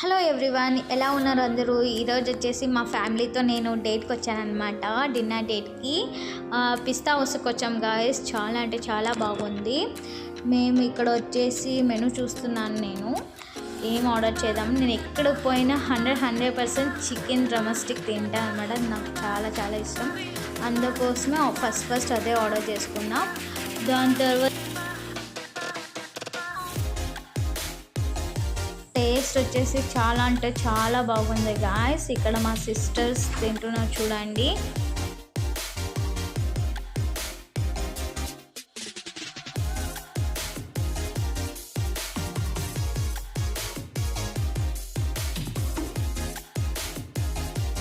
Hello everyone, ఎలా ఉన్నారు అందరూ? ఈరోజు వచ్చేసి మా ఫ్యామిలీతో నేను డేట్కి వచ్చానమాట, డిన్నర్ డేట్కి. పిస్తా హౌస్కి వచ్చాం గాయస్. చాలా అంటే చాలా బాగుంది. మేము ఇక్కడ వచ్చేసి మెనూ చూస్తున్నాను. నేను ఏం ఆర్డర్ చేద్దాం. నేను ఎక్కడ పోయినా 100% చికెన్ డ్రమస్టిక్ తింటాను అనమాట. నాకు చాలా చాలా ఇష్టం. అందుకోసమే ఫస్ట్ అదే ఆర్డర్ చేసుకున్నా. దాని తర్వాత టేస్ట్ వచ్చేసి చాలా అంటే చాలా బాగుంది గాయస్. ఇక్కడ మా సిస్టర్స్ తింటున్నారు చూడండి.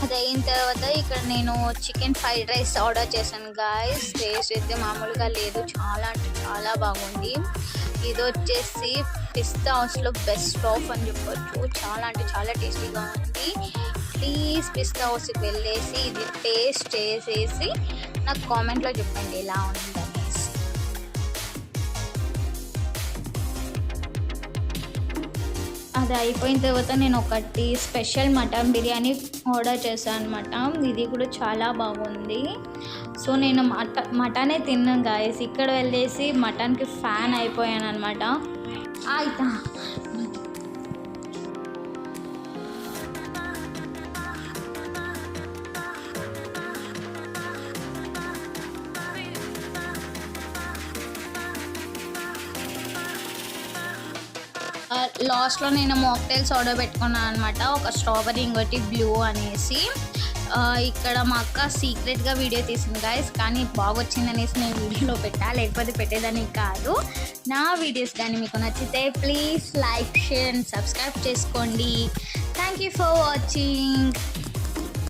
అది అయిన తర్వాత ఇక్కడ నేను చికెన్ ఫ్రైడ్ రైస్ ఆర్డర్ చేశాను గాయస్. టేస్ట్ అయితే మామూలుగా లేదు, చాలా అంటే చాలా బాగుంది. ఇది వచ్చేసి పిస్తా హౌస్లో బెస్ట్ ఆఫ్ అని చెప్పొచ్చు. చాలా అంటే చాలా టేస్టీగా ఉంది. ప్లీజ్ పిస్తా హౌస్కి వెళ్ళేసి ఇది టేస్ట్ చేసేసి నాకు కామెంట్లో చెప్పండి ఎలా ఉంది అనేసి. అది అయిపోయిన తర్వాత నేను ఒకటి స్పెషల్ మటన్ బిర్యానీ ఆర్డర్ చేశాను అనమాట. ఇది కూడా చాలా బాగుంది. సో నేను మటనే తిన్నాను గాయస్. ఇక్కడ వెళ్ళేసి మటన్కి ఫ్యాన్ అయిపోయాను అనమాట. ఆయితా లాస్ట్లో నేను మాక్టైల్స్ ఆర్డర్ పెట్టుకున్నాను అనమాట. ఒక స్ట్రాబెరీ, ఇంకోటి బ్లూ అనేసి. ఇక్కడ మా అక్క సీక్రెట్గా వీడియో తీసింది గాయస్, కానీ బాగా వచ్చిందనేసి నేను వీడియోలో పెట్టా, లేకపోతే పెట్టేదాన్ని కాదు. నా వీడియోస్ కానీ మీకు నచ్చితే please like, share and subscribe చేసుకోండి. Thank you for watching.